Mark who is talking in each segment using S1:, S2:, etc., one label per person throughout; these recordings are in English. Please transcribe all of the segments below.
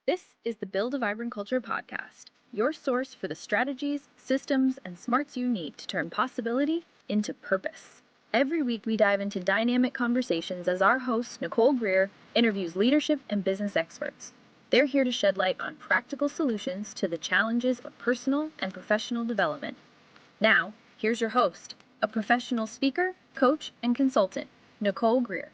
S1: This is the Build a Vibrant Culture podcast, your source for the strategies, systems, and smarts you need to turn possibility into purpose. Every week, we dive into dynamic conversations as our host, Nicole Greer, interviews leadership and business experts. They're here to shed light on practical solutions to the challenges of personal and professional development. Now, here's your host, a professional speaker, coach, and consultant, Nicole Greer.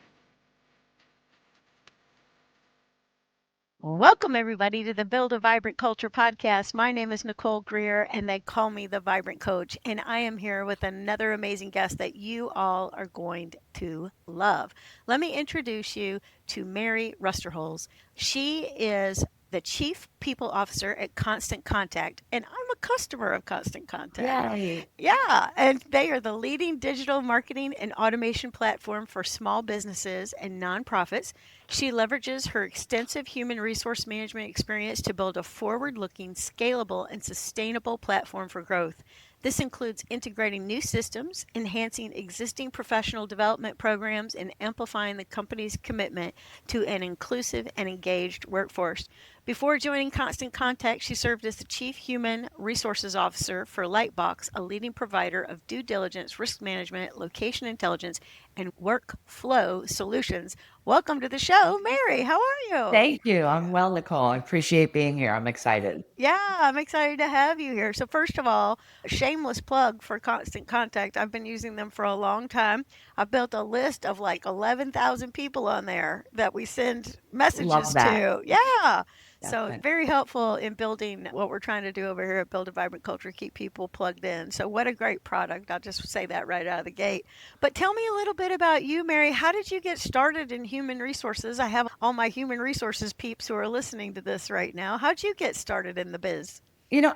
S2: Welcome, everybody, to the Build a Vibrant Culture podcast. My name is Nicole Greer, and they call me the Vibrant Coach. And I am here with another amazing guest that you all are going to love. Let me introduce you to Mary Rusterholz. She is the Chief People Officer at Constant Contact, and I'm a customer of Constant Contact.
S3: Yay.
S2: Yeah, and they are the leading digital marketing and automation platform for small businesses and nonprofits. She leverages her extensive human resource management experience to build a forward-looking, scalable, and sustainable platform for growth. This includes integrating new systems, enhancing existing professional development programs, and amplifying the company's commitment to an inclusive and engaged workforce. Before joining Constant Contact, she served as the Chief Human Resources Officer for Lightbox, a leading provider of due diligence, risk management, location intelligence, and workflow solutions. Welcome to the show, Mary. How are you?
S3: Thank you. I'm well, Nicole. I appreciate being here. I'm excited.
S2: Yeah, I'm excited to have you here. So, first of all, shameless plug for Constant Contact. I've been using them for a long time. I've built a list of like 11,000 people on there that we send
S3: Love
S2: messages
S3: that.
S2: to. Yeah. So,
S3: Definitely.
S2: very helpful in building what we're trying to do over here at Build a Vibrant Culture, keep people plugged in. So, what a great product. I'll just say that right out of the gate. But tell me a little bit about you, Mary. How did you get started in human resources? I have all my human resources peeps who are listening to this right now. How'd you get started in the biz?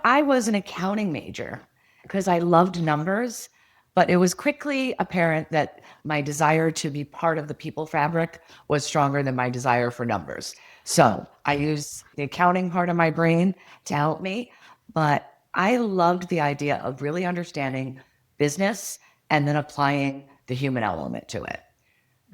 S3: I was an accounting major because I loved numbers, but it was quickly apparent that my desire to be part of the people fabric was stronger than my desire for numbers. So I used the accounting part of my brain to help me, but I loved the idea of really understanding business and then applying the human element to it.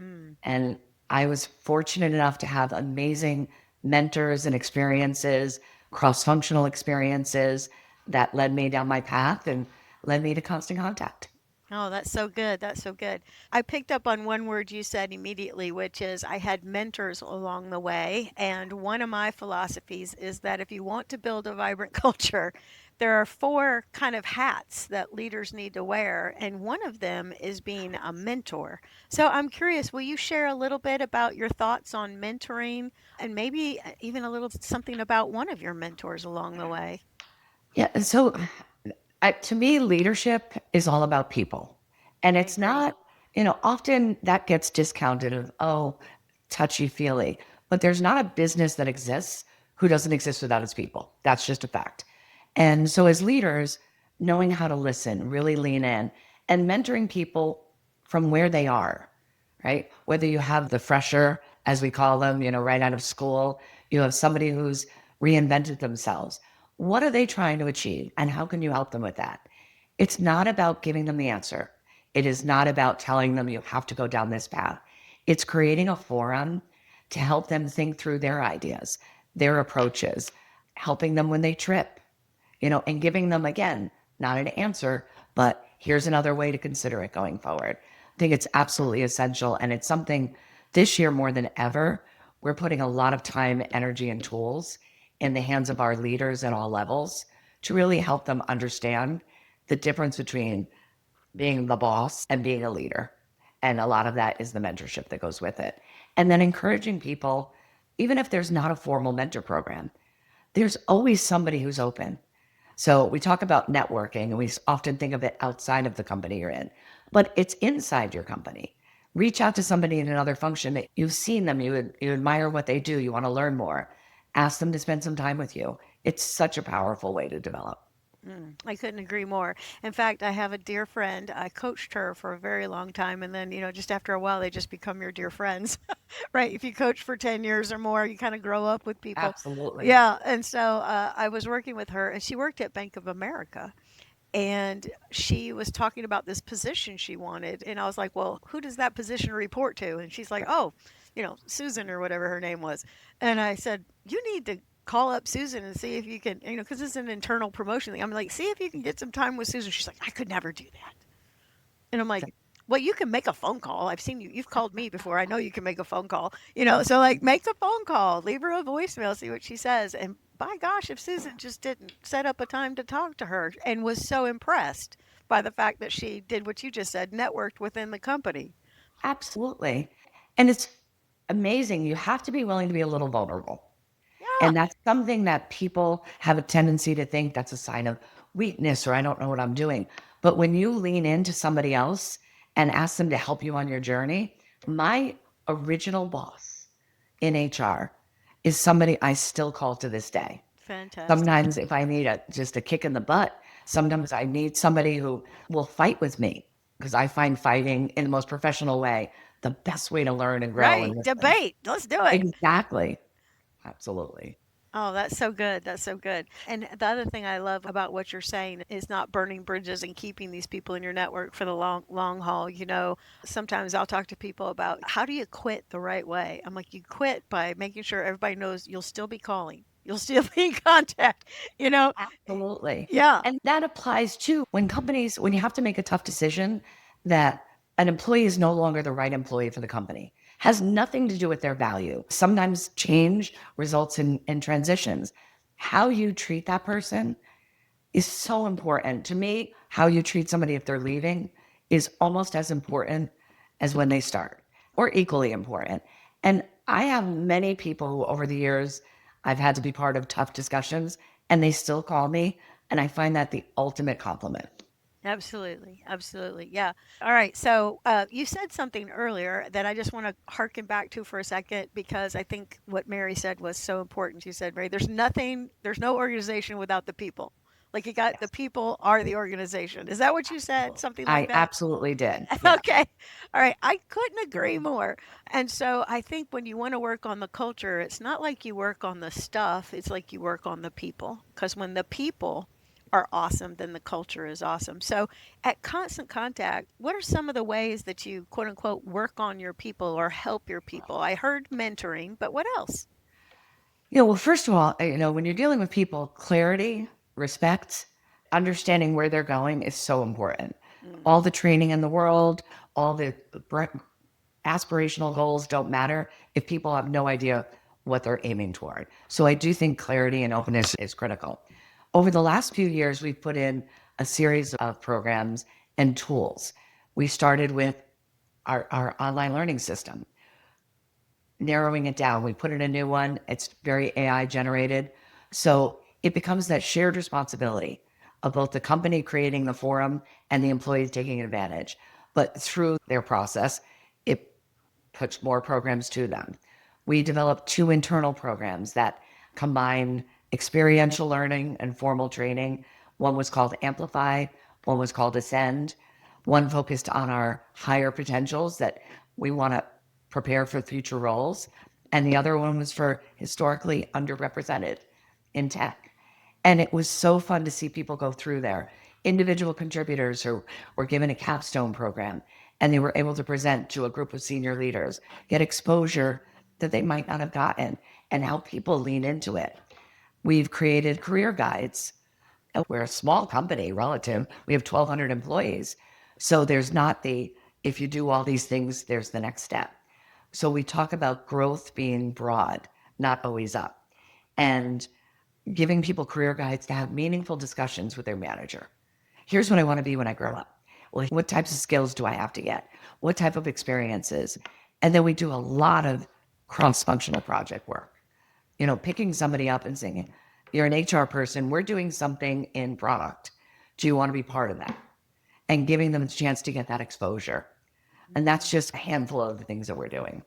S2: Mm.
S3: And I was fortunate enough to have amazing mentors and experiences, cross functional experiences that led me down my path and led me to Constant Contact.
S2: Oh, that's so good. That's so good. I picked up on one word you said immediately, which is I had mentors along the way. And one of my philosophies is that if you want to build a vibrant culture, there are four kind of hats that leaders need to wear. And one of them is being a mentor. So I'm curious, will you share a little bit about your thoughts on mentoring and maybe even a little something about one of your mentors along the way?
S3: Yeah. And so to me, leadership is all about people. And
S2: I
S3: it's
S2: agree.
S3: not, often that gets discounted of, oh, touchy feely. But there's not a business that exists who doesn't exist without its people. That's just a fact. And so as leaders, knowing how to listen, really lean in, and mentoring people from where they are, right? Whether you have the fresher, as we call them, right out of school, you have somebody who's reinvented themselves. What are they trying to achieve? And how can you help them with that? It's not about giving them the answer. It is not about telling them you have to go down this path. It's creating a forum to help them think through their ideas, their approaches, helping them when they trip, and giving them, again, not an answer, but here's another way to consider it going forward. I think it's absolutely essential. And it's something this year more than ever, we're putting a lot of time, energy, and tools in the hands of our leaders at all levels to really help them understand the difference between being the boss and being a leader. And a lot of that is the mentorship that goes with it. And then encouraging people, even if there's not a formal mentor program, there's always somebody who's open. So we talk about networking and we often think of it outside of the company you're in, but it's inside your company. Reach out to somebody in another function that you've seen them, you admire what they do, you want to learn more. Ask them to spend some time with you. It's such a powerful way to develop.
S2: I couldn't agree more. In fact, I have a dear friend. I coached her for a very long time, and then, just after a while, they just become your dear friends, right? If you coach for 10 years or more, you kind of grow up with people.
S3: Absolutely.
S2: Yeah. And so I was working with her, and she worked at Bank of America. And she was talking about this position she wanted. And I was like, well, who does that position report to? And she's like, oh, Susan or whatever her name was. And I said, you need to call up Susan and see if you can, because it's an internal promotion thing. I'm like, see if you can get some time with Susan. She's like, I could never do that. And I'm like, well, you can make a phone call. I've seen you. You've called me before. I know you can make a phone call. So like, make the phone call, leave her a voicemail, see what she says. And by gosh, if Susan just didn't set up a time to talk to her and was so impressed by the fact that she did what you just said, networked within the company.
S3: Absolutely. And it's amazing. You have to be willing to be a little vulnerable.
S2: Yeah.
S3: And that's something that people have a tendency to think that's a sign of weakness or I don't know what I'm doing. But when you lean into somebody else and ask them to help you on your journey, my original boss in HR is somebody I still call to this day.
S2: Fantastic.
S3: Sometimes if I need just a kick in the butt, sometimes I need somebody who will fight with me because I find fighting in the most professional way the best way to learn and grow
S2: Right.
S3: and listen.
S2: Debate. Let's do it.
S3: Exactly. Absolutely.
S2: Oh, that's so good. That's so good. And the other thing I love about what you're saying is not burning bridges and keeping these people in your network for the long haul. Sometimes I'll talk to people about how do you quit the right way? I'm like, you quit by making sure everybody knows you'll still be calling. You'll still be in contact, you know?
S3: Absolutely.
S2: Yeah.
S3: And that applies too when you have to make a tough decision that an employee is no longer the right employee for the company, has nothing to do with their value. Sometimes change results in transitions. How you treat that person is so important. To me, how you treat somebody if they're leaving is almost as important as when they start, or equally important. And I have many people who, over the years, I've had to be part of tough discussions, and they still call me. And I find that the ultimate compliment.
S2: Absolutely. Absolutely. Yeah. All right. So you said something earlier that I just want to harken back to for a second because I think what Mary said was so important. She said, Mary, there's no organization without the people. Like you got the
S3: Yes,
S2: people are the organization. Is that what you said?
S3: absolutely.
S2: Something like
S3: I
S2: that?
S3: absolutely did. Yeah.
S2: Okay. All right. I couldn't agree more. And so I think when you want to work on the culture, it's not like you work on the stuff, it's like you work on the people. Because when the people are awesome, then the culture is awesome. So at Constant Contact, what are some of the ways that you quote unquote work on your people or help your people? I heard mentoring, but what else?
S3: Well, first of all, when you're dealing with people, clarity, respect, understanding where they're going is so important.
S2: Mm,
S3: All the training in the world, all the aspirational goals don't matter if people have no idea what they're aiming toward. So I do think clarity and openness is critical. Over the last few years, we've put in a series of programs and tools. We started with our online learning system, narrowing it down. We put in a new one. It's very AI generated. So it becomes that shared responsibility of both the company creating the forum and the employees taking advantage. But through their process, it puts more programs to them. We developed two internal programs that combine experiential learning and formal training. One was called Amplify, one was called Ascend. One focused on our higher potentials that we want to prepare for future roles. And the other one was for historically underrepresented in tech. And it was so fun to see people go through there. Individual contributors who were given a capstone program and they were able to present to a group of senior leaders, get exposure that they might not have gotten, and help people lean into it. We've created career guides. We're a small company relative. We have 1,200 employees. So there's not if you do all these things, there's the next step. So we talk about growth being broad, not always up, and giving people career guides to have meaningful discussions with their manager. Here's what I want to be when I grow up. Well, what types of skills do I have to get? What type of experiences? And then we do a lot of cross-functional project work. Picking somebody up and saying, you're an HR person, we're doing something in product. Do you want to be part of that? And giving them a chance to get that exposure. And that's just a handful of the things that we're doing.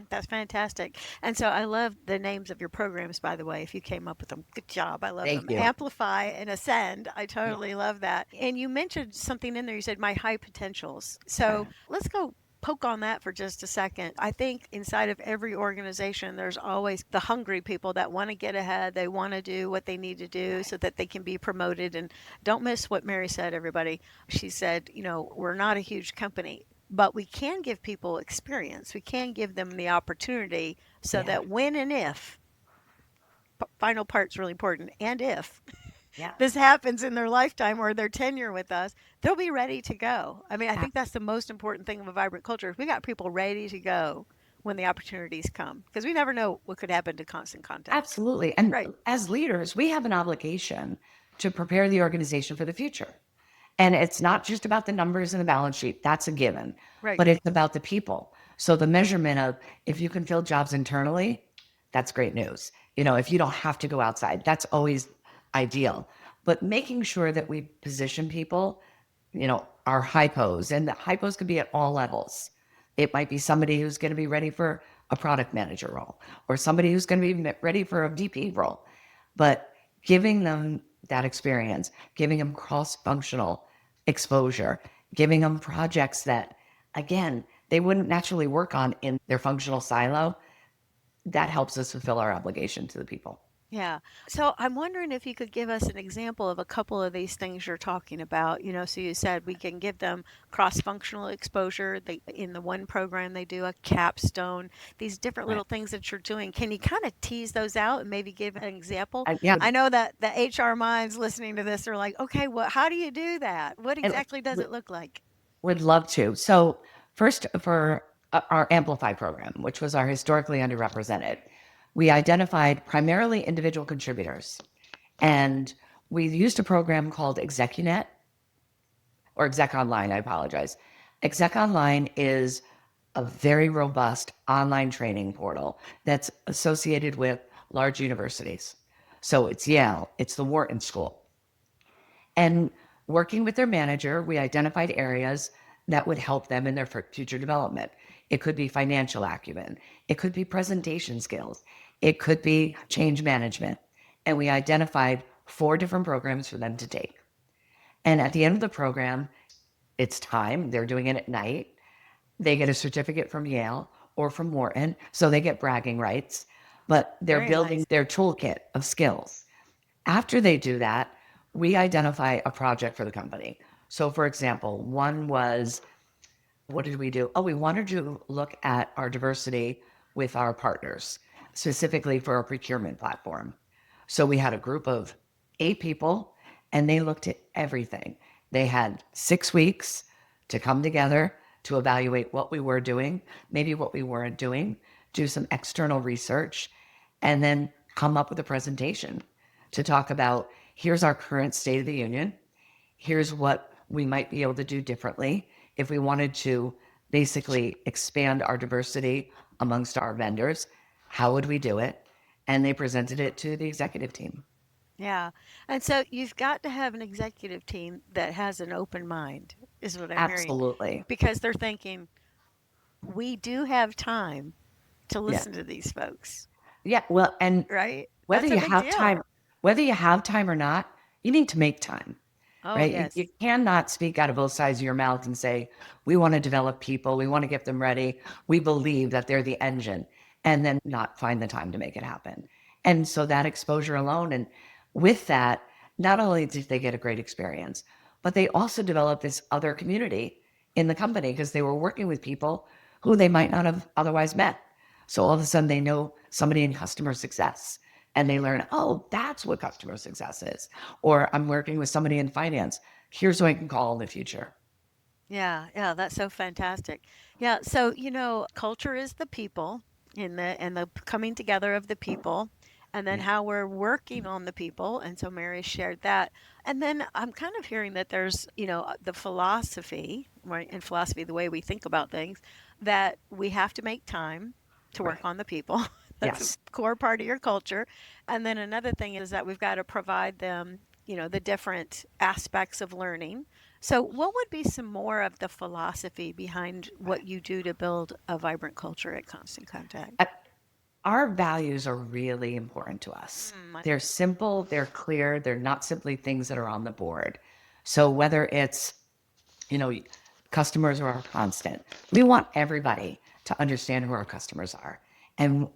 S2: That's fantastic. And so I love the names of your programs, by the way. If you came up with them, good job. I love them.
S3: Thank you.
S2: Amplify and Ascend. I totally love that. And you mentioned something in there. You said my high potentials. So let's go poke on that for just a second. I think inside of every organization, there's always the hungry people that want to get ahead. They want to do what they need to do so that they can be promoted. And don't miss what Mary said, everybody. She said, we're not a huge company, but we can give people experience. We can give them the opportunity so
S3: Yeah.
S2: that when and if final part's really important. And if
S3: Yeah.
S2: this happens in their lifetime or their tenure with us, they'll be ready to go. I mean, I
S3: A-
S2: think that's the most important thing of a vibrant culture. If we got people ready to go when the opportunities come, because we never know what could happen to constant contact.
S3: Absolutely. And
S2: Right,
S3: as leaders, we have an obligation to prepare the organization for the future. And it's not just about the numbers and the balance sheet, that's a given,
S2: right.
S3: but it's about the people. So the measurement of if you can fill jobs internally, that's great news. If you don't have to go outside, that's always ideal. But making sure that we position people, our hypos, and the hypos can be at all levels. It might be somebody who's going to be ready for a product manager role or somebody who's going to be ready for a VP role. But giving them that experience, giving them cross functional exposure, giving them projects that, again, they wouldn't naturally work on in their functional silo, that helps us fulfill our obligation to the people.
S2: Yeah. So I'm wondering if you could give us an example of a couple of these things you're talking about. So you said we can give them cross-functional exposure. In the one program, they do a capstone, these different
S3: Right.
S2: little things that you're doing. Can you kind of tease those out and maybe give an example?
S3: Yeah.
S2: I know that the HR minds listening to this are like, okay, well, how do you do that? What
S3: And
S2: exactly does it look like?
S3: would love to. So, first, for our Amplify program, which was our historically underrepresented, we identified primarily individual contributors. And we used a program called ExecuNet or Exec Online, I apologize. Exec Online is a very robust online training portal that's associated with large universities. So it's Yale, it's the Wharton School. And working with their manager, we identified areas that would help them in their future development. It could be financial acumen, it could be presentation skills, it could be change management. And we identified 4 different programs for them to take. And at the end of the program, it's time. They're doing it at night. They get a certificate from Yale or from Wharton, so they get bragging rights, but they're
S2: Very
S3: building
S2: nice.
S3: their toolkit of skills. After they do that, we identify a project for the company. So, for example, one was, what did we do? Oh, we wanted to look at our diversity with our partners, specifically for a procurement platform. So we had a group of 8 people and they looked at everything. They had 6 weeks to come together to evaluate what we were doing, maybe what we weren't doing, do some external research, and then come up with a presentation to talk about here's our current state of the union. Here's what we might be able to do differently if we wanted to basically expand our diversity amongst our vendors. How would we do it? And they presented it to the executive team.
S2: Yeah. And so you've got to have an executive team that has an open mind, is what I'm hearing,
S3: Absolutely.
S2: because they're thinking, we do have time to
S3: Yeah.
S2: listen to these folks,
S3: Yeah. Well, and
S2: right?
S3: whether
S2: That's a
S3: you
S2: big
S3: have
S2: deal.
S3: time, whether you have time or not, you need to make time.
S2: Oh,
S3: Right? You
S2: yes.
S3: cannot speak out of both sides of your mouth and say, we want to develop people, we want to get them ready, we believe that they're the engine, and then not find the time to make it happen. And so that exposure alone, and with that, not only did they get a great experience, but they also developed this other community in the company because they were working with people who they might not have otherwise met. So all of a sudden they know somebody in customer success and they learn, oh, that's what customer success is. Or I'm working with somebody in finance. Here's who I can call in the future.
S2: Yeah, yeah, that's so fantastic. Yeah, so culture is the people and the coming together of the people, and then
S3: Yeah.
S2: how we're working on the people. And so Mary shared that. And then I'm kind of hearing that there's, the philosophy, right? In philosophy, the way we think about things, that we have to make time to work
S3: Right.
S2: on the people. That's a
S3: Yes.
S2: core part of your culture. And then another thing is that we've got to provide them, the different aspects of learning. So, what would be some more of the philosophy behind what you do to build a vibrant culture at Constant Contact?
S3: Uh, Our values are really important to us.
S2: Mm,
S3: They're simple, they're clear, they're not simply things that are on the board. So whether it's, you know, customers are our constant, we want everybody to understand who our customers are. And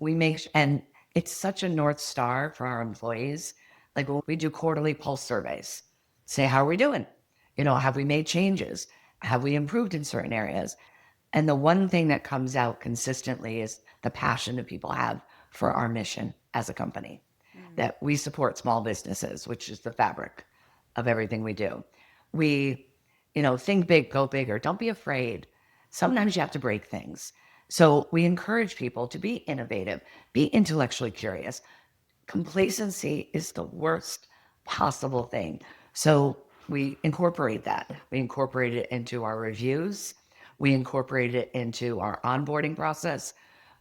S3: and it's such a North Star for our employees. Like when we do quarterly pulse surveys, say, how are we doing? Have we made changes? Have we improved in certain areas? And the one thing that comes out consistently is the passion that people have for our mission as a company. that we support small businesses, which is the fabric of everything we do. We, think big, go bigger. Don't be afraid. Sometimes you have to break things. So we encourage people to be innovative, be intellectually curious. Complacency is the worst possible thing. So we incorporate that. We incorporate it into our reviews. We incorporate it into our onboarding process.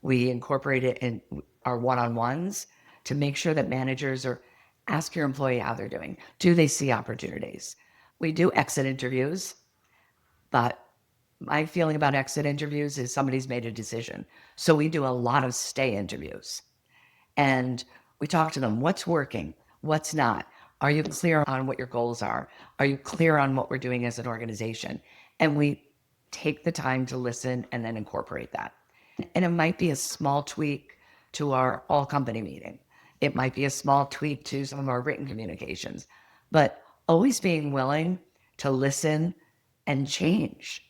S3: We incorporate it in our one-on-ones to make sure that managers are ask your employee how they're doing. Do they see opportunities? We do exit interviews, but my feeling about exit interviews is somebody's made a decision. So we do a lot of stay interviews. And we talk to them, what's working, what's not. Are you clear on what your goals are? Are you clear on what we're doing as an organization? And we take the time to listen and then incorporate that. And it might be a small tweak to our all company meeting. It might be a small tweak to some of our written communications, but always being willing to listen and change,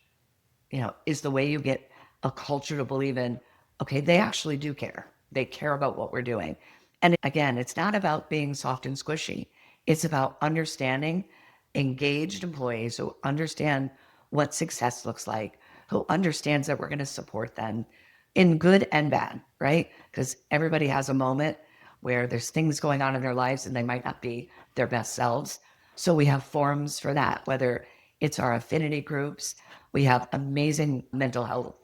S3: is the way you get a culture to believe in, okay, they actually do care. They care about what we're doing. And again, it's not about being soft and squishy. It's about understanding engaged employees who understand what success looks like, who understands that we're going to support them in good and bad, right? Because everybody has a moment where there's things going on in their lives and they might not be their best selves. So we have forums for that, whether it's our affinity groups. We have amazing mental health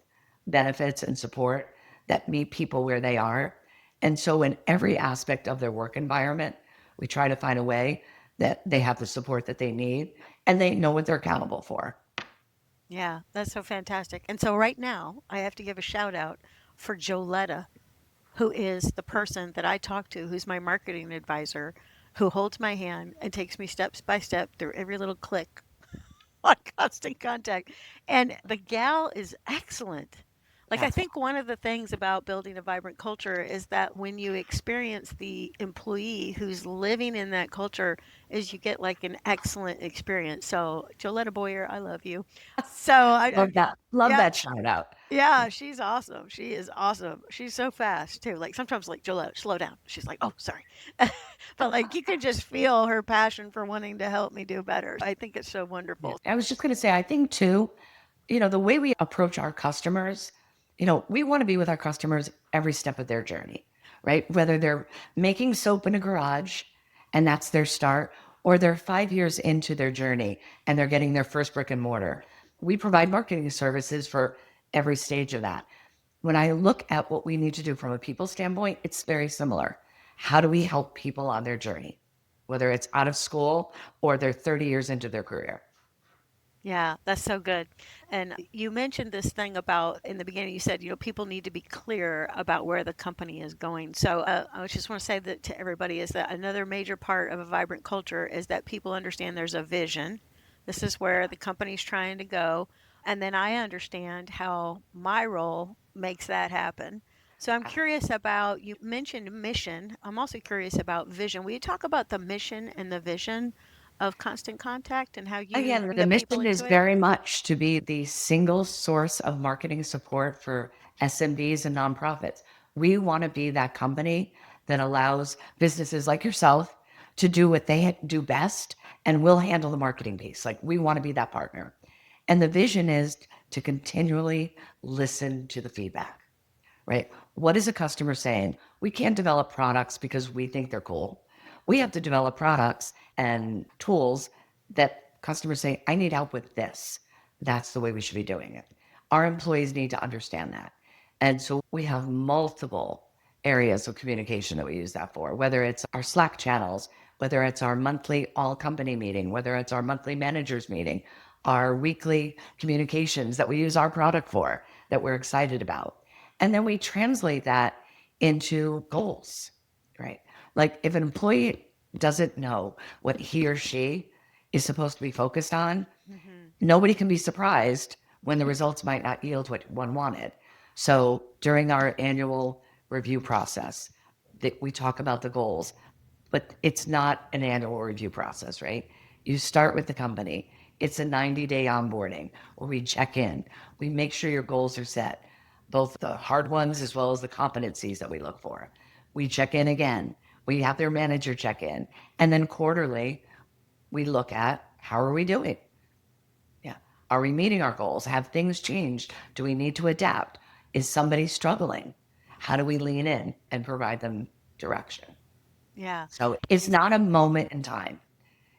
S3: benefits and support that meet people where they are. And so in every aspect of their work environment, we try to find a way that they have the support that they need and they know what they're accountable for.
S2: Yeah, that's so fantastic. And so right now, I have to give a shout out for Joletta, who is the person that I talk to, who's my marketing advisor, who holds my hand and takes me steps by step through every little click on Constant Contact. And the gal is excellent. Like, I think one of the things about building a vibrant culture is that when you experience the employee who's living in that culture, is you get like an excellent experience. So, Joletta Boyer, I love you. So,
S3: Love that. Love
S2: yeah,
S3: that shout out.
S2: yeah, she's awesome. She is awesome. She's so fast too. Like sometimes, like Jolette, slow down. She's like, oh, sorry, but like you can just feel her passion for wanting to help me do better. I think it's so wonderful.
S3: I was just going to say, I think too, the way we approach our customers, we want to be with our customers every step of their journey, right? Whether they're making soap in a garage and that's their start, or they're 5 years into their journey and they're getting their first brick and mortar. We provide marketing services for every stage of that. When I look at what we need to do from a people standpoint, it's very similar. How do we help people on their journey, whether it's out of school or they're 30 years into their career?
S2: Yeah, that's so good. And you mentioned this thing about in the beginning, you said, people need to be clear about where the company is going. So I just want to say that to everybody is that another major part of a vibrant culture is that people understand there's a vision. This is where the company's trying to go. And then I understand how my role makes that happen. So I'm curious about, you mentioned mission. I'm also curious about vision. Will you talk about the mission and the vision of Constant Contact and how you
S3: Again,
S2: bring
S3: the
S2: the people
S3: mission is
S2: into it?
S3: very much to be the single source of marketing support for SMBs and nonprofits. We want to be that company that allows businesses like yourself to do what they do best, and we'll handle the marketing piece. Like, we want to be that partner. And the vision is to continually listen to the feedback, right? What is a customer saying? We can't develop products because we think they're cool. We have to develop products and tools that customers say, I need help with this. That's the way we should be doing it. Our employees need to understand that. And so we have multiple areas of communication that we use that for, whether it's our Slack channels, whether it's our monthly all company meeting, whether it's our monthly managers meeting, our weekly communications that we use our product for that we're excited about. And then we translate that into goals, right? Like, if an employee doesn't know what he or she is supposed to be focused on,
S2: Hmm.
S3: nobody can be surprised when the results might not yield what one wanted. So during our annual review process, that we talk about the goals, but it's not an annual review process, right? You start with the company. It's a 90-day onboarding where we check in. We make sure your goals are set, both the hard ones as well as the competencies that we look for. We check in again. We have their manager check in. And then quarterly, we look at how are we doing? Yeah. Are we meeting our goals? Have things changed? Do we need to adapt? Is somebody struggling? How do we lean in and provide them direction?
S2: Yeah.
S3: So it's not a moment in time.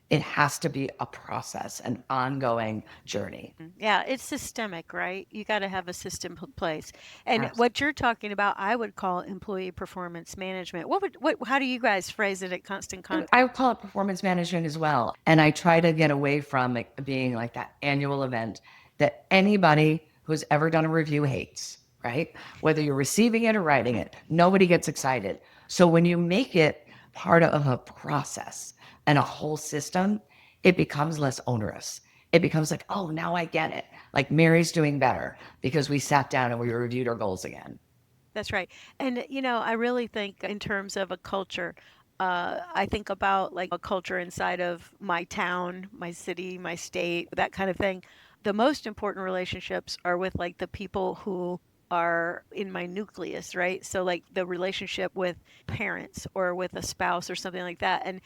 S3: It has to be a process, an ongoing journey.
S2: Yeah, it's systemic, right? You got to have a system in place. And
S3: Absolutely.
S2: what you're talking about, I would call employee performance management. How do you guys phrase it at Constant Contact?
S3: I would call it performance management as well. And I try to get away from it being like that annual event that anybody who's ever done a review hates, right? Whether you're receiving it or writing it, nobody gets excited. So when you make it part of a process and a whole system, it becomes less onerous. It becomes like, oh, now I get it. Like Mary's doing better because we sat down and we reviewed our goals again.
S2: That's right. And, I really think in terms of a culture, I think about like a culture inside of my town, my city, my state, that kind of thing. The most important relationships are with like the people who are in my nucleus, right? So, like the relationship with parents or with a spouse or something like that. And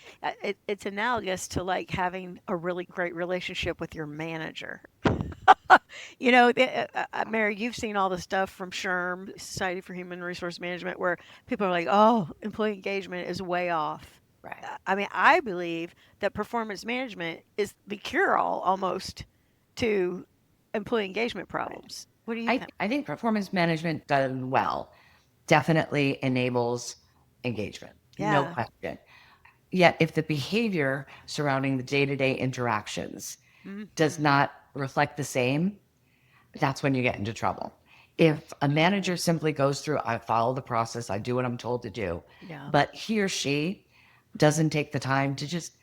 S2: it's analogous to like having a really great relationship with your manager. Mary, you've seen all the stuff from SHRM, Society for Human Resource Management, where people are like, oh, employee engagement is way off.
S3: Right.
S2: I mean, I believe that performance management is the cure all almost to employee engagement problems. What do you think?
S3: I think performance management done well definitely enables engagement, no
S2: Yeah.
S3: question. Yet, if the behavior surrounding the day to day interactions does not reflect the same, that's when you get into trouble. If a manager simply goes through, I follow the process, I do what I'm told to do,
S2: Yeah.
S3: but he or she doesn't take the time to just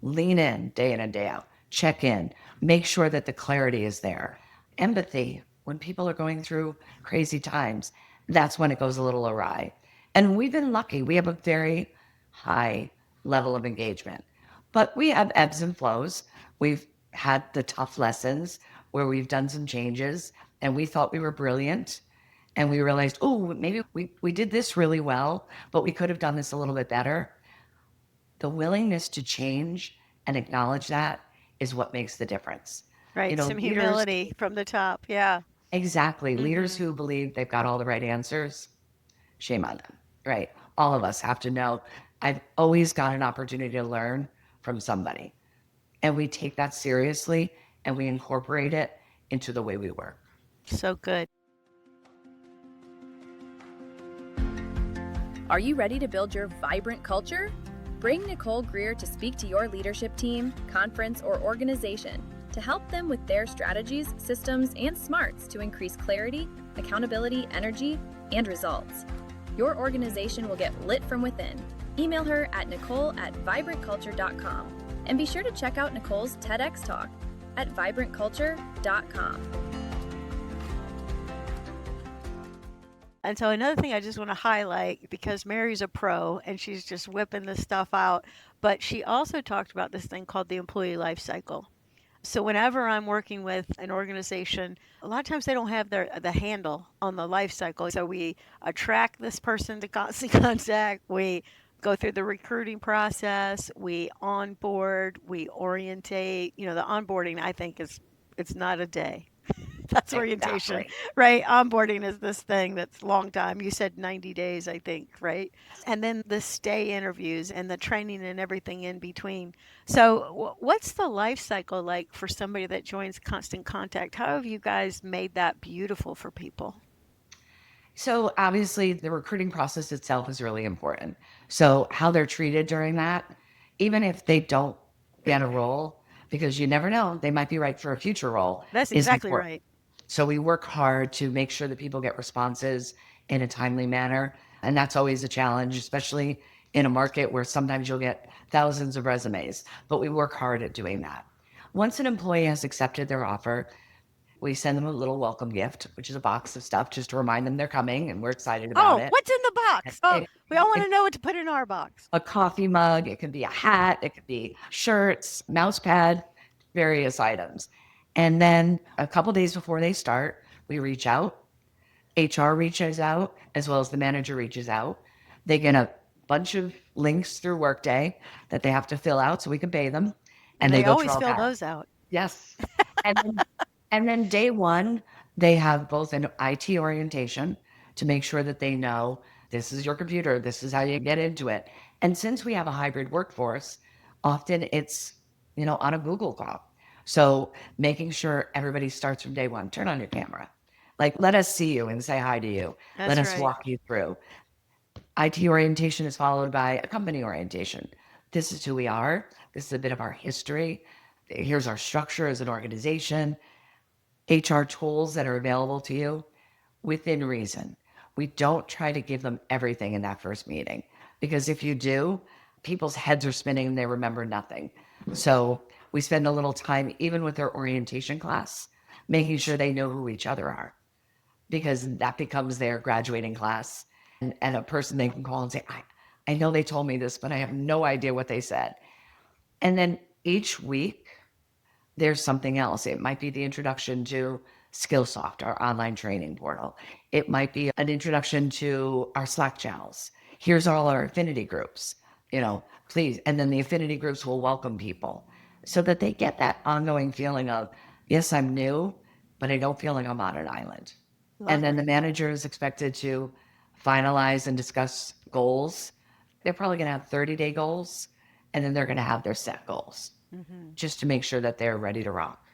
S3: lean in and day out, check in, make sure that the clarity is there. Empathy, when people are going through crazy times, that's when it goes a little awry. And we've been lucky. We have a very high level of engagement, but we have ebbs and flows. We've had the tough lessons where we've done some changes and we thought we were brilliant. And we realized, oh, maybe we did this really well, but we could have done this a little bit better. The willingness to change and acknowledge that is what makes the difference.
S2: Right. Some
S3: Leaders,
S2: humility from the top. Yeah.
S3: exactly, leaders who believe they've got all the right answers, shame on them, right? All of us have to know I've always got an opportunity to learn from somebody. And we take that seriously and we incorporate it into the way we work.
S2: So good.
S1: Are you ready to build your vibrant culture? Bring Nicole Greer to speak to your leadership team, conference, or organization to help them with their strategies, systems, and smarts to increase clarity, accountability, energy, and results. Your organization will get lit from within. Email her at nicole@vibrantculture.com and be sure to check out Nicole's TEDx talk at vibrantculture.com.
S2: And so another thing I just want to highlight, because Mary's a pro and she's just whipping this stuff out, but she also talked about this thing called the employee life cycle. So whenever I'm working with an organization, a lot of times they don't have the handle on the life cycle. So we attract this person to Constant Contact, we go through the recruiting process, we onboard, we orientate. The onboarding, I think, it's not a day. That's orientation,
S3: Exactly.
S2: right? Onboarding is this thing that's long time. You said 90 days, I think, right? And then the stay interviews and the training and everything in between. So what's the life cycle like for somebody that joins Constant Contact? How have you guys made that beautiful for people?
S3: So obviously the recruiting process itself is really important. So how they're treated during that, even if they don't get a role, because you never know, they might be right for a future role.
S2: That's
S3: is
S2: exactly
S3: important.
S2: right.
S3: So we work hard to make sure that people get responses in a timely manner. And that's always a challenge, especially in a market where sometimes you'll get thousands of resumes, but we work hard at doing that. Once an employee has accepted their offer, we send them a little welcome gift, which is a box of stuff just to remind them they're coming and we're excited about
S2: Oh,
S3: it.
S2: what's in the box? Oh, we all want
S3: It-
S2: to know what to put in our box.
S3: a coffee mug, it could be a hat, it could be shirts, mouse pad, various items. And then a couple days before they start, we reach out. HR reaches out as well as the manager reaches out. They get a bunch of links through Workday that they have to fill out so we can pay them. And they
S2: They
S3: go through
S2: always
S3: all
S2: fill
S3: that.
S2: those out.
S3: Yes. And then day one, they have both an IT orientation to make sure that they know this is your computer, this is how you get into it. And since we have a hybrid workforce, often it's, on a Google call. So making sure everybody starts from day one, turn on your camera. Like, let us see you and say hi to you. Let
S2: That's
S3: us
S2: right.
S3: walk you through. IT orientation is followed by a company orientation. This is who we are. This is a bit of our history. Here's our structure as an organization. HR tools that are available to you within reason. We don't try to give them everything in that first meeting because if you do, people's heads are spinning and they remember nothing. So we spend a little time, even with their orientation class, making sure they know who each other are because that becomes their graduating class and a person they can call and say, I know they told me this, but I have no idea what they said. And then each week, there's something else. It might be the introduction to Skillsoft, our online training portal. It might be an introduction to our Slack channels. Here's all our affinity groups, please. And then the affinity groups will welcome people so that they get that ongoing feeling of, yes, I'm new, but I don't feel like I'm on an island. And
S2: Love
S3: then
S2: it.
S3: the manager is expected to finalize and discuss goals. They're probably going to have 30-day goals, and then they're going to have their set goals
S2: Hmm.
S3: just to make sure that they're ready to rock.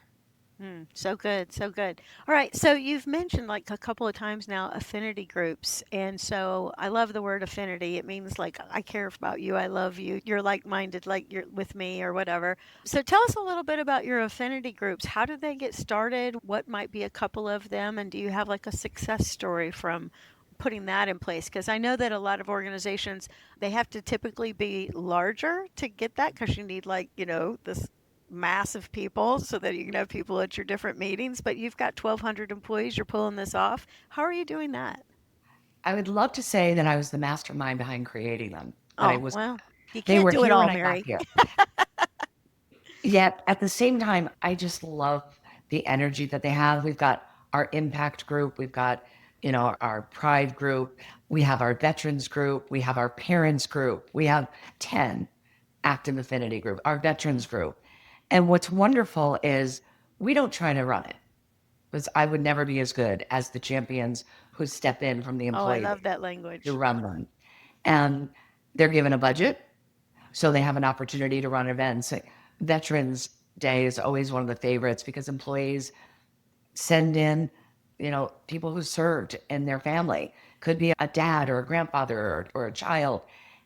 S2: So good, so good. All right, so you've mentioned like a couple of times now affinity groups, and so I love the word affinity. It means like I care about you, I love you, you're like-minded, like you're with me or whatever. So tell us a little bit about your affinity groups. How did they get started? What might be a couple of them, and do you have like a success story from putting that in place? Because I know that a lot of organizations they have to typically be larger to get that because you need like this massive people so that you can have people at your different meetings, but you've got 1,200 employees, you're pulling this off. How are you doing that?
S3: I would love to say that I was the mastermind behind creating them, but I
S2: Oh,
S3: was.
S2: well, you
S3: They
S2: can't
S3: were
S2: do it
S3: here
S2: all,
S3: when I got
S2: Mary.
S3: here. Yet at the same time, I just love the energy that they have. We've got our impact group, we've got, our pride group, we have our veterans group, we have our parents group, we have 10 active affinity group, our veterans group. And what's wonderful is we don't try to run it because I would never be as good as the champions who step in from the
S2: Oh, I
S3: employee
S2: love
S3: base
S2: that
S3: to
S2: language.
S3: run them. And they're given a budget, so they have an opportunity to run events. Veterans Day is always one of the favorites because employees send in, people who served in their family. Could be a dad or a grandfather or a child.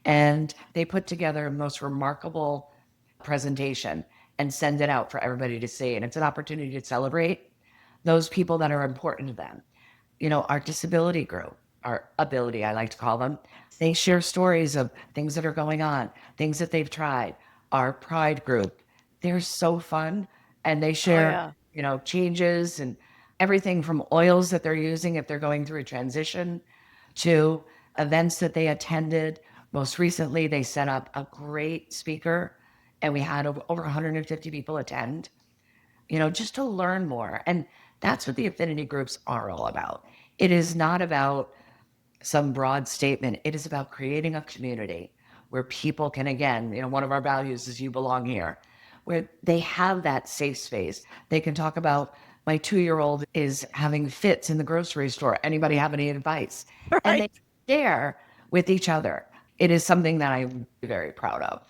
S3: And they put together a most remarkable presentation and send it out for everybody to see. And it's an opportunity to celebrate those people that are important to them. Our disability group, our ability, I like to call them, they share stories of things that are going on, things that they've tried. Our pride group, they're so fun and they
S2: Oh,
S3: share,
S2: yeah.
S3: changes and everything from oils that they're using if they're going through a transition to events that they attended. Most recently, they set up a great speaker and we had over 150 people attend, just to learn more. And that's what the affinity groups are all about. It is not about some broad statement. It is about creating a community where people can, again, one of our values is you belong here, where they have that safe space. They can talk about my 2-year-old is having fits in the grocery store. Anybody have any advice? And they
S2: Right.
S3: share with each other. It is something that I'm very proud of.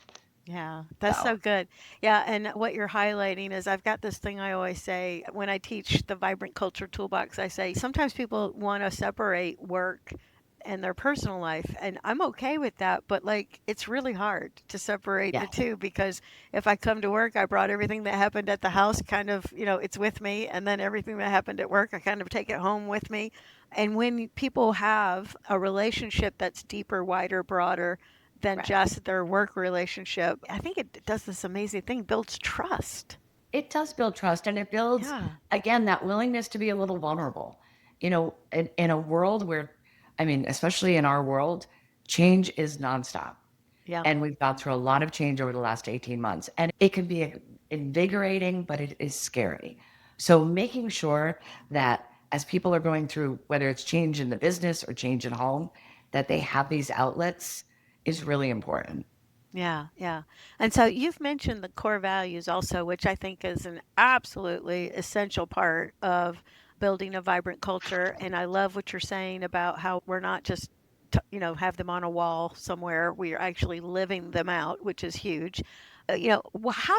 S2: Yeah, that's
S3: So,
S2: so good. Yeah, and what you're highlighting is I've got this thing I always say when I teach the Vibrant Culture Toolbox. I say sometimes people want to separate work and their personal life, and I'm okay with that, but like it's really hard to separate the
S3: yes,
S2: two because if I come to work, I brought everything that happened at the house kind of, it's with me, and then everything that happened at work, I kind of take it home with me. And when people have a relationship that's deeper, wider, broader, than
S3: right.
S2: just their work relationship. I think it does this amazing thing, builds trust.
S3: It does build trust and it builds,
S2: Yeah.
S3: again, that willingness to be a little vulnerable. In a world where, I mean, especially in our world, change is nonstop.
S2: Yeah.
S3: And we've gone through a lot of change over the last 18 months. And it can be invigorating, but it is scary. So making sure that as people are going through, whether it's change in the business or change at home, that they have these outlets is really important.
S2: Yeah, yeah. And so you've mentioned the core values also, which I think is an absolutely essential part of building a vibrant culture. And I love what you're saying about how we're not just, have them on a wall somewhere. We are actually living them out, which is huge. How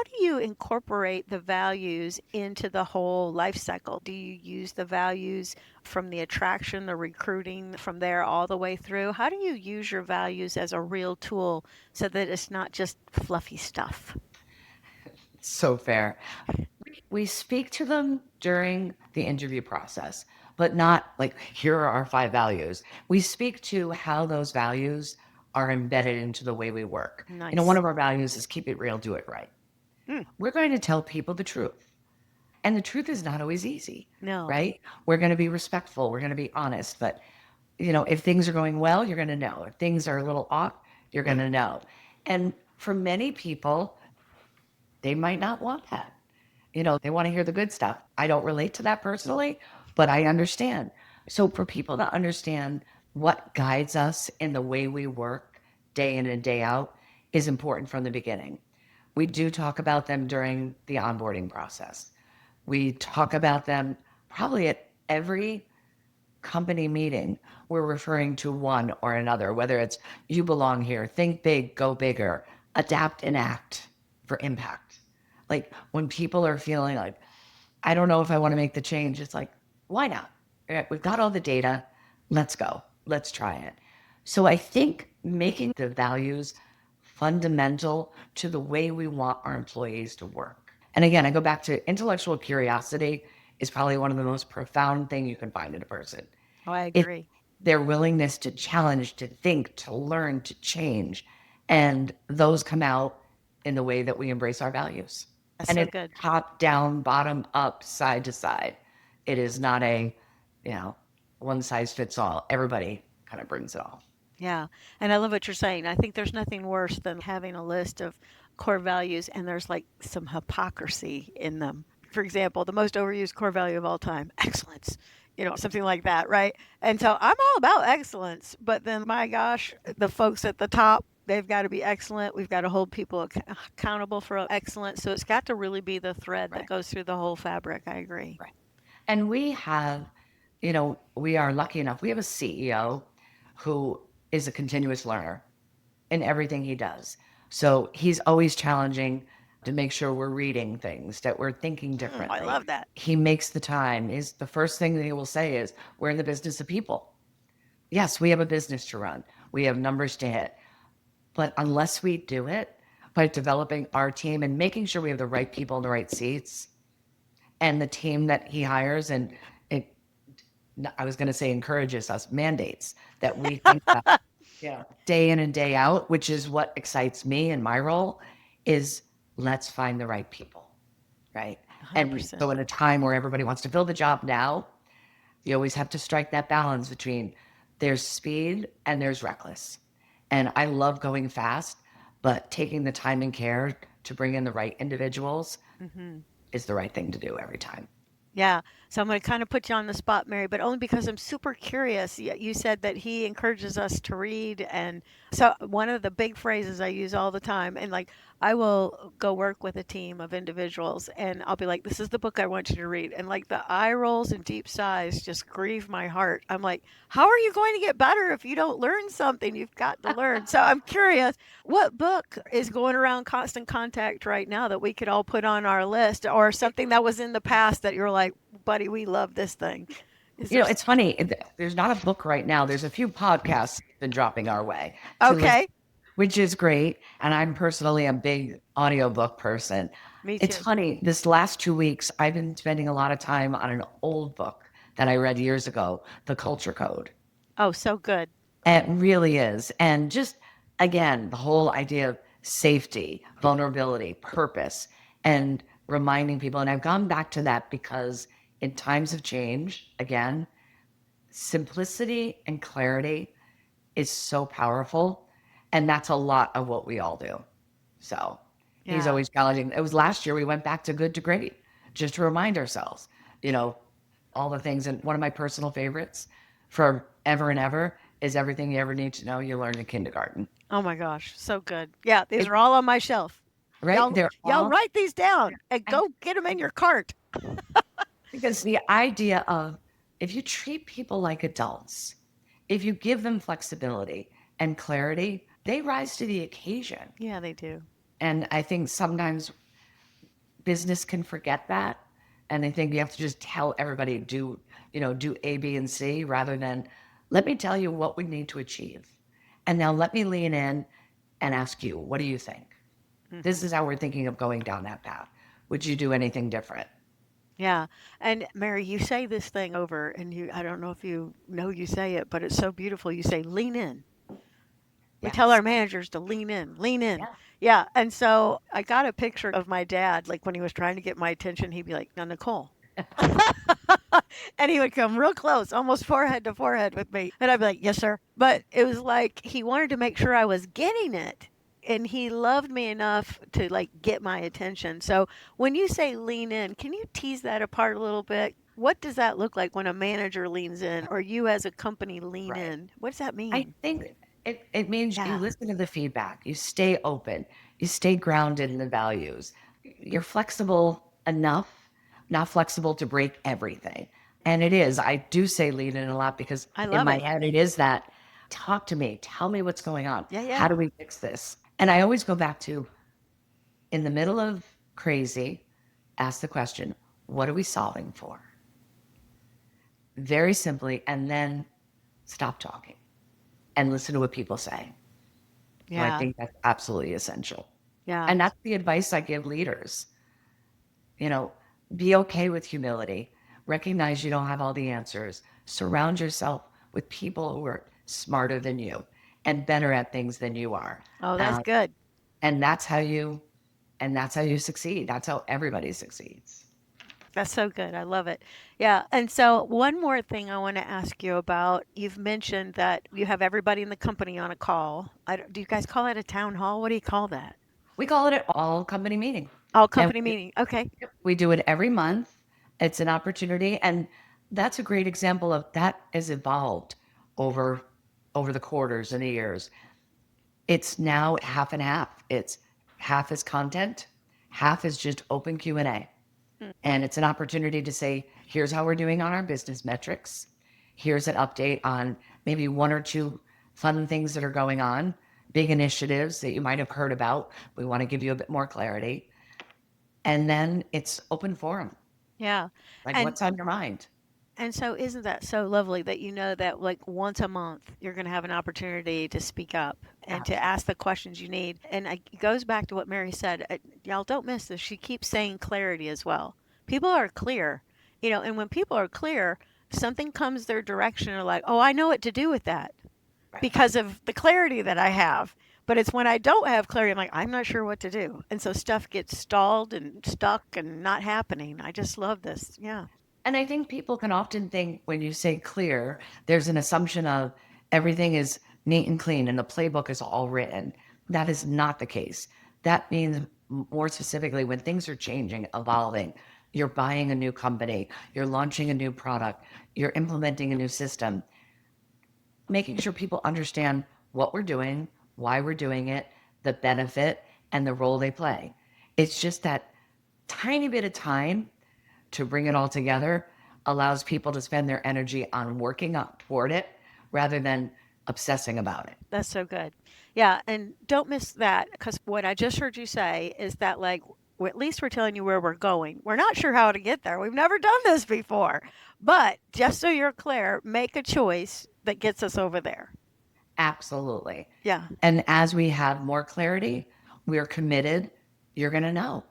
S2: do you incorporate the values into the whole life cycle? Do you use the values from the attraction, the recruiting, from there all the way through? How do you use your values as a real tool so that it's not just fluffy stuff?
S3: So fair. We speak to them during the interview process, but not like, here are our 5 values. We speak to how those values are embedded into the way we work. One
S2: Nice.
S3: of our values is keep it real, do it right.
S2: Mm,
S3: We're going to tell people the truth. And the truth is not always easy,
S2: no.
S3: right? We're going to be respectful. We're going to be honest. But, if things are going well, you're going to know. If things are a little off, you're going to know. And for many people, they might not want that. They want to hear the good stuff. I don't relate to that personally, but I understand. So for people to understand what guides us in the way we work day in and day out is important from the beginning. We do talk about them during the onboarding process. We talk about them probably at every company meeting. We're referring to one or another, whether it's you belong here, think big, go bigger, adapt and act for impact. Like when people are feeling like, I don't know if I want to make the change, it's like, why not? We've got all the data. Let's go. Let's try it. So I think making the values fundamental to the way we want our employees to work. And again, I go back to intellectual curiosity is probably one of the most profound thing you can find in a person.
S2: Oh, I
S3: It's
S2: agree.
S3: their willingness to challenge, to think, to learn, to change. And those come out in the way that we embrace our values.
S2: That's
S3: And
S2: so
S3: it's
S2: good.
S3: top down, bottom up, side to side. It is not a, you know, one size fits all. Everybody kind of brings it all.
S2: Yeah. And I love what you're saying. I think there's nothing worse than having a list of core values and there's like some hypocrisy in them. For example, the most overused core value of all time, excellence, something like that, right? And so I'm all about excellence, but then my gosh, the folks at the top, they've got to be excellent. We've got to hold people accountable for excellence. So it's got to really be the thread that
S3: Right.
S2: goes through the whole fabric. I agree.
S3: Right. And we have, we are lucky enough. We have a CEO who is a continuous learner in everything he does. So he's always challenging to make sure we're reading things, that we're thinking
S2: I
S3: differently.
S2: love that.
S3: He makes the time. Is the first thing that he will say is, we're in the business of people. Yes, we have a business to run. We have numbers to hit. But unless we do it by developing our team and making sure we have the right people in the right seats and the team that he hires and it, I was going to say encourages us, mandates that we think about day in and day out, which is what excites me in my role, is let's find the right people, right? And
S2: 100%.
S3: so in a time where everybody wants to fill the job now, you always have to strike that balance between there's speed and there's reckless. And I love going fast, but taking the time and care to bring in the right individuals
S2: Hmm.
S3: is the right thing to do every time.
S2: Yeah. So I'm going to kind of put you on the spot, Mary, but only because I'm super curious. You said that he encourages us to read. And so one of the big phrases I use all the time, and like I will go work with a team of individuals and I'll be like, this is the book I want you to read. And like the eye rolls and deep sighs just grieve my heart. I'm like, how are you going to get better if you don't learn something you've got to learn? So I'm curious, what book is going around Constant Contact right now that we could all put on our list, or something that was in the past that you're like, buddy, we love this thing? Is there
S3: It's funny. There's not a book right now. There's a few podcasts been dropping our way to listen,
S2: okay?
S3: which is great. And I'm personally a big audiobook person.
S2: Me
S3: It's
S2: too.
S3: funny. This last 2 weeks, I've been spending a lot of time on an old book that I read years ago, The Culture Code.
S2: Oh, so good.
S3: It really is. And just again, the whole idea of safety, vulnerability, purpose, and reminding people. And I've gone back to that because in times of change, again, simplicity and clarity is so powerful. And that's a lot of what we all do. So he's
S2: Yeah.
S3: always challenging. It was last year we went back to good to great just to remind ourselves, you know, all the things. And one of my personal favorites forever and ever is everything you ever need to know you learned in kindergarten.
S2: Oh my gosh, so good. Yeah, these
S3: It,
S2: are all on my shelf.
S3: right?
S2: Y'all write these down and
S3: And
S2: go get them in your cart.
S3: because the idea of if you treat people like adults, if you give them flexibility and clarity, they rise to the occasion.
S2: Yeah, they do.
S3: And I think sometimes business can forget that. And they think you have to just tell everybody do A, B, and C rather than let me tell you what we need to achieve. And now let me lean in and ask you, what do you think? This
S2: Hmm.
S3: is how we're thinking of going down that path. Would you do anything different?
S2: Yeah. And Mary, you say this thing over, and I don't know if you know you say it, but it's so beautiful. You say, lean in. We tell
S3: Yes.
S2: our managers to lean in, lean in.
S3: Yeah.
S2: Yeah. And so I got a picture of my dad, like when he was trying to get my attention, he'd be like, now, Nicole. And he would come real close, almost forehead to forehead with me. And I'd be like, yes, sir. But it was like he wanted to make sure I was getting it. And he loved me enough to like get my attention. So when you say lean in, can you tease that apart a little bit? What does that look like when a manager leans in or you as a company lean
S3: Right.
S2: in? What does that
S3: I
S2: mean?
S3: think it means you
S2: Yeah.
S3: listen to the feedback, you stay open, you stay grounded in the values. You're flexible enough, not flexible to break everything. And it is. I do say lean in a lot because
S2: I
S3: in
S2: love
S3: my
S2: it.
S3: head it is that talk to me, tell me what's going on.
S2: Yeah,
S3: How do
S2: yeah.
S3: we fix this? And I always go back to in the middle of crazy, ask the question, what are we solving for? Very simply, and then stop talking and listen to what people say. So I
S2: Yeah.
S3: think that's absolutely essential.
S2: Yeah.
S3: And that's the advice I give leaders. You know, be okay with humility. Recognize you don't have all the answers. Surround yourself with people who are smarter than you and better at things than you are.
S2: Oh, that's
S3: Uh,
S2: good.
S3: and that's how you succeed. That's how everybody succeeds.
S2: That's so good. I love it. Yeah. And so, one more thing I want to ask you about. You've mentioned that you have everybody in the company on a call. Do you guys call it a town hall? What do you call that?
S3: We call it an all company meeting.
S2: All
S3: And
S2: company meeting. Okay.
S3: we do it every month. It's an opportunity, and that's a great example of that has evolved over over the quarters and the years. It's now half and half. It's half is content, half is just open Q&A. And it's an opportunity to say, here's how we're doing on our business metrics. Here's an update on maybe one or two fun things that are going on, big initiatives that you might have heard about. We want to give you a bit more clarity. And then it's open forum.
S2: Yeah.
S3: Like,
S2: And
S3: what's on your mind?
S2: so isn't that so lovely that you know that like once a month you're going to have an opportunity to speak up and to ask the questions you need. And it goes back to what Mary said. Y'all don't miss this. She keeps saying clarity as well. People are clear, and when people are clear, something comes their direction and are like, "Oh, I know what to do with that."
S3: Right.
S2: Because of the clarity that I have. But it's when I don't have clarity, I'm like, I'm not sure what to do. And so stuff gets stalled and stuck and not happening. I just love this. Yeah.
S3: And I think people can often think when you say clear, there's an assumption of everything is neat and clean and the playbook is all written. That is not the case. That means more specifically when things are changing, evolving, you're buying a new company, you're launching a new product, you're implementing a new system, making sure people understand what we're doing, why we're doing it, the benefit, and the role they play. It's just that tiny bit of time to bring it all together allows people to spend their energy on working up toward it rather than obsessing about it.
S2: That's so good. Yeah. And don't miss that because what I just heard you say is that, like, at least we're telling you where we're going. We're not sure how to get there. We've never done this before. But just so you're clear, make a choice that gets us over there.
S3: Absolutely.
S2: Yeah.
S3: And as we have more clarity, we're committed. You're going to know.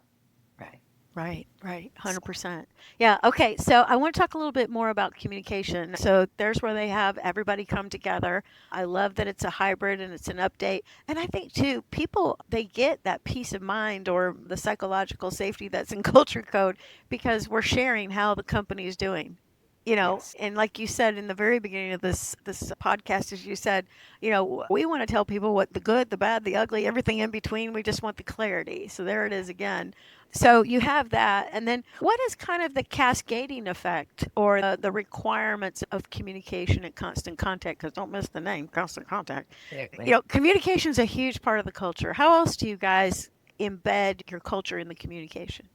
S3: Right.
S2: Right, right,
S3: So,
S2: 100%. Yeah, okay. So I want to talk a little bit more about communication. So there's where they have everybody come together. I love that it's a hybrid and it's an update. And I think too, people they get that peace of mind or the psychological safety that's in culture code because we're sharing how the company is doing.
S3: Yes.
S2: And like you said in the very beginning of this podcast, as you said, we want to tell people what the good, the bad, the ugly, everything in between. We just want the clarity. So there it is again. So you have that, and then what is kind of the cascading effect or the requirements of communication and constant contact? Because don't miss the name, constant contact.
S3: Exactly.
S2: Communication is a huge part of the culture. How else do you guys embed your culture in the communication?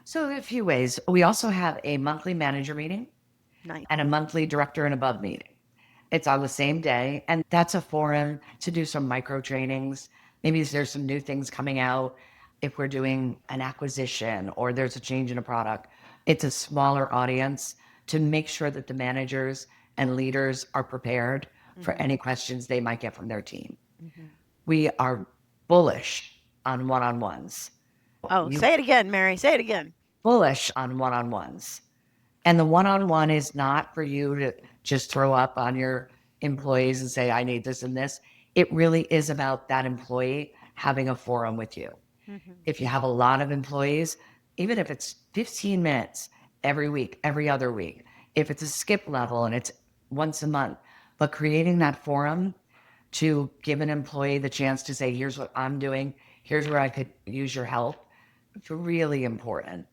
S3: So a few ways. We also have a monthly manager meeting
S2: Nice.
S3: and a monthly director and above meeting. It's on the same day, and that's a forum to do some micro trainings. Maybe there's some new things coming out. If we're doing an acquisition or there's a change in a product, it's a smaller audience to make sure that the managers and leaders are prepared for
S2: Hmm.
S3: any questions they might get from their team.
S2: Hmm.
S3: We are bullish on one-on-ones.
S2: Oh,
S3: You
S2: say it again, Mary. Say it again.
S3: bullish on one-on-ones. And the one-on-one is not for you to just throw up on your employees and say, I need this and this. It really is about that employee having a forum with you.
S2: Hmm.
S3: If you have a lot of employees, even if it's 15 minutes every week, every other week, if it's a skip level and it's once a month, but creating that forum to give an employee the chance to say, here's what I'm doing, here's where I could use your help, it's really important.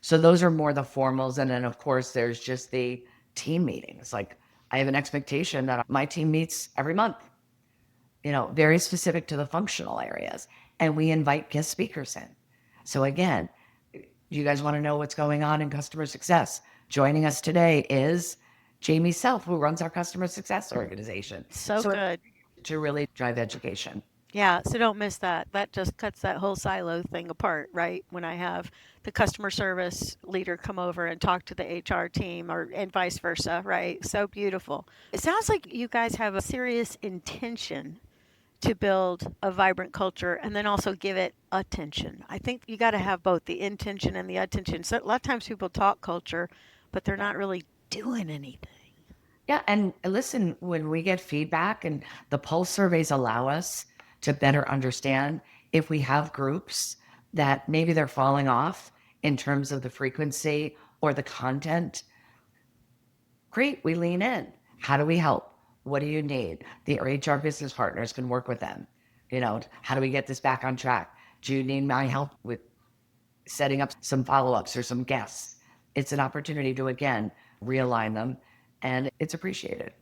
S3: So those are more the formals. And then, of course, there's just the team meetings. Like I have an expectation that my team meets every month, very specific to the functional areas. And we invite guest speakers in. So again, you guys want to know what's going on in customer success? Joining us today is Jamie Self, who runs our customer success organization.
S2: So
S3: So
S2: good.
S3: to really drive education.
S2: Yeah, so don't miss that. That just cuts that whole silo thing apart, right? When I have the customer service leader come over and talk to the HR team or and vice versa, right? So beautiful. It sounds like you guys have a serious intention to build a vibrant culture and then also give it attention. I think you got to have both the intention and the attention. So a lot of times people talk culture, but they're not really doing anything.
S3: Yeah, and listen, when we get feedback and the pulse surveys allow us to better understand if we have groups that maybe they're falling off in terms of the frequency or the content, great, we lean in. How do we help? What do you need? The HR business partners can work with them. How do we get this back on track? Do you need my help with setting up some follow-ups or some guests? It's an opportunity to, again, realign them, and it's appreciated.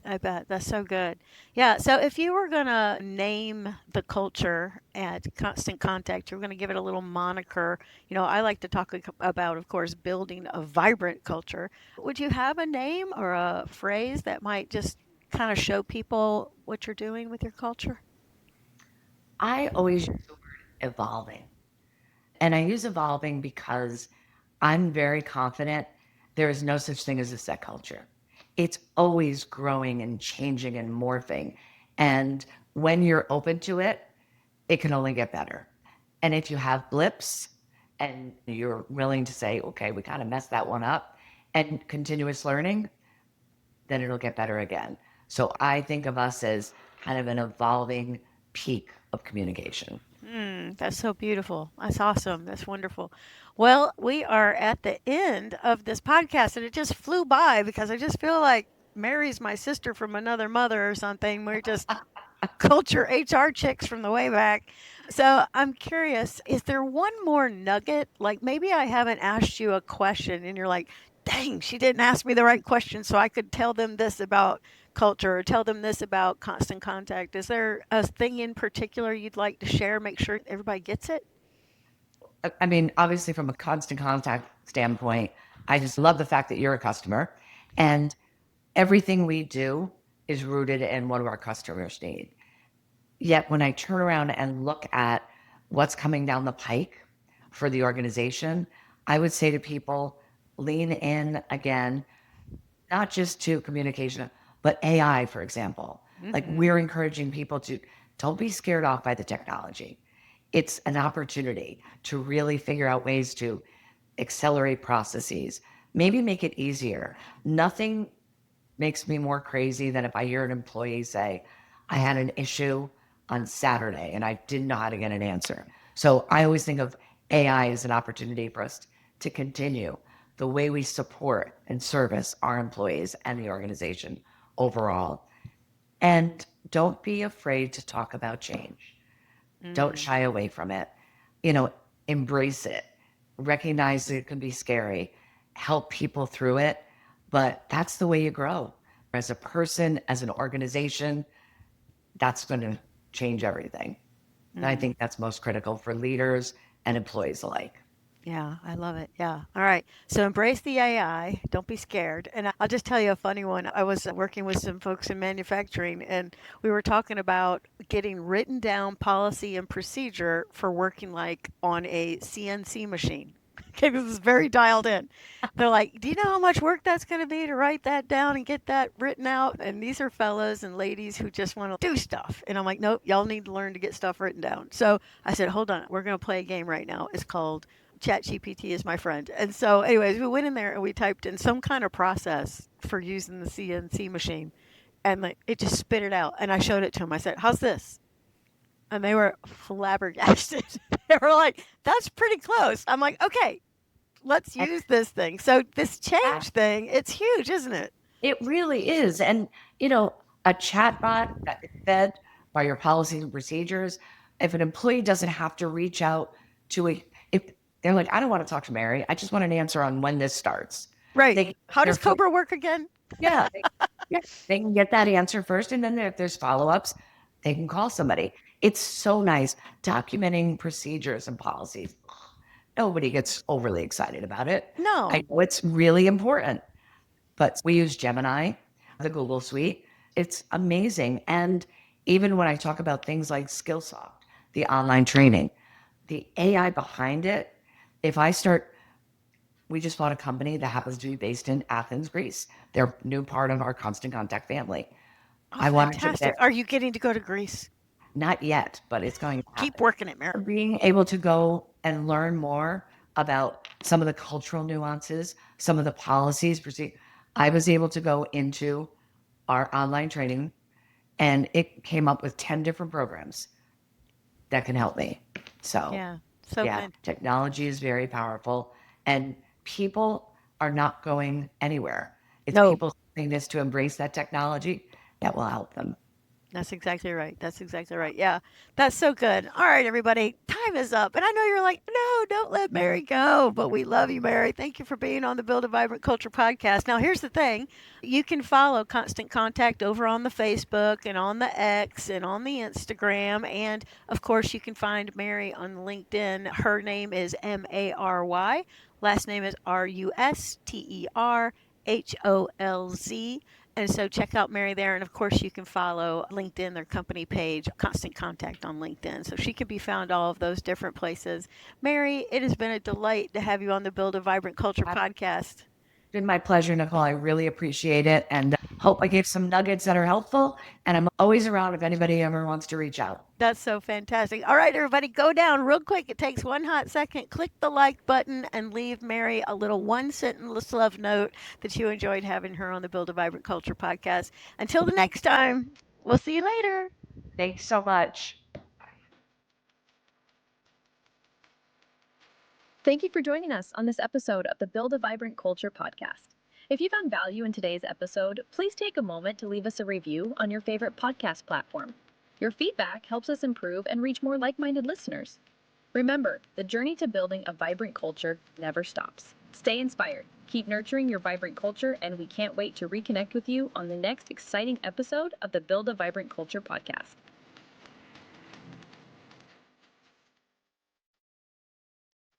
S2: I bet. That's so good. Yeah. So if you were going to name the culture at Constant Contact, you're going to give it a little moniker. I like to talk about, of course, building a vibrant culture. Would you have a name or a phrase that might just kind of show people what you're doing with your culture?
S3: I always use the word evolving. And I use evolving because I'm very confident there is no such thing as a set culture. It's always growing and changing and morphing. And when you're open to it, it can only get better. And if you have blips and you're willing to say, okay, we kind of messed that one up and continuous learning, then it'll get better again. So I think of us as kind of an evolving peak of communication.
S2: That's so beautiful. That's awesome. That's wonderful. Well, we are at the end of this podcast, and it just flew by because I just feel like Mary's my sister from another mother or something. We're just culture HR chicks from the way back. So I'm curious, is there one more nugget? Like maybe I haven't asked you a question and you're like, dang, she didn't ask me the right question so I could tell them this about culture or tell them this about constant contact. Is there a thing in particular you'd like to share? Make sure everybody gets it?
S3: I mean, obviously, from a constant contact standpoint, I just love the fact that you're a customer and everything we do is rooted in what our customers need. Yet, when I turn around and look at what's coming down the pike for the organization, I would say to people, lean in again, not just to communication, but AI, for example. Like
S2: Hmm.
S3: we're encouraging people to don't be scared off by the technology. It's an opportunity to really figure out ways to accelerate processes, maybe make it easier. Nothing makes me more crazy than if I hear an employee say, I had an issue on Saturday and I didn't know how to get an answer. So I always think of AI as an opportunity for us to continue. the way we support and service our employees and the organization overall. And don't be afraid to talk about change. Don't shy away from it. You know, embrace it. Recognize that it can be scary. Help people through it. But that's the way you grow. As a person, as an organization, that's going to change everything. And I think that's most critical for leaders and employees alike.
S2: Yeah, I love it. Yeah. All right. So embrace the AI. Don't be scared. And I'll just tell you a funny one. I was working with some folks in manufacturing, and we were talking about getting written down policy and procedure for working like on a CNC machine. Okay, this is very dialed in. They're like, do you know how much work that's going to be to write that down and get that written out? And these are fellows and ladies who just want to do stuff. And I'm like, nope, y'all need to learn to get stuff written down. So I said, hold on, we're going to play a game right now. It's called ChatGPT is my friend. And so, anyways, we went in there and we typed in some kind of process for using the CNC machine. And like, it just spit it out. And I showed it to them. I said, how's this? And they were flabbergasted. They were like, that's pretty close. I'm like, okay, let's use this thing. So this change thing, it's huge, isn't it?
S3: It really is. And, you know, a chatbot that is fed by your policies and procedures, if an employee doesn't have to reach out to if they're like, I don't want to talk to Mary, I just want an answer on when this starts.
S2: Right. How does Cobra work again?
S3: Yeah, they can get that answer first. And then if there's follow-ups, they can call somebody. It's so nice documenting procedures and policies. Nobody gets overly excited about it.
S2: No.
S3: I know it's really important. But we use Gemini, the Google suite. It's amazing. And even when I talk about things like Skillsoft, the online training, the AI behind it, we just bought a company that happens to be based in Athens, Greece. They're a new part of our Constant Contact family.
S2: Oh, fantastic. Are you getting to go to Greece?
S3: Not yet, but it's going to happen.
S2: Keep working it, Mary.
S3: Being able to go and learn more about some of the cultural nuances, some of the policies, I was able to go into our online training and it came up with 10 different programs that can help me. So,
S2: yeah,
S3: good. Technology is very powerful and people are not going anywhere. It's people's willingness to embrace that technology that will help them.
S2: That's exactly right. That's exactly right. Yeah, that's so good. All right, everybody, time is up. And I know you're like, no, don't let Mary go. But we love you, Mary. Thank you for being on the Build a Vibrant Culture podcast. Now, here's the thing. You can follow Constant Contact over on the Facebook and on the X and on the Instagram. And, of course, you can find Mary on LinkedIn. Her name is Mary. Last name is Rusterholz. And so check out Mary there. And of course, you can follow LinkedIn, their company page, Constant Contact on LinkedIn. So she can be found all of those different places. Mary, it has been a delight to have you on the Build a Vibrant Culture podcast.
S3: It's been my pleasure, Nicole. I really appreciate it. And hope I gave some nuggets that are helpful. And I'm always around if anybody ever wants to reach out.
S2: That's so fantastic. All right, everybody, go down real quick. It takes one hot second. Click the like button and leave Mary a little one-sentence love note that you enjoyed having her on the Build a Vibrant Culture podcast. Until the next time, we'll see you later.
S3: Thanks so much.
S1: Thank you for joining us on this episode of the Build a Vibrant Culture podcast. If you found value in today's episode, please take a moment to leave us a review on your favorite podcast platform. Your feedback helps us improve and reach more like-minded listeners. Remember, the journey to building a vibrant culture never stops. Stay inspired, keep nurturing your vibrant culture, and we can't wait to reconnect with you on the next exciting episode of the Build a Vibrant Culture podcast.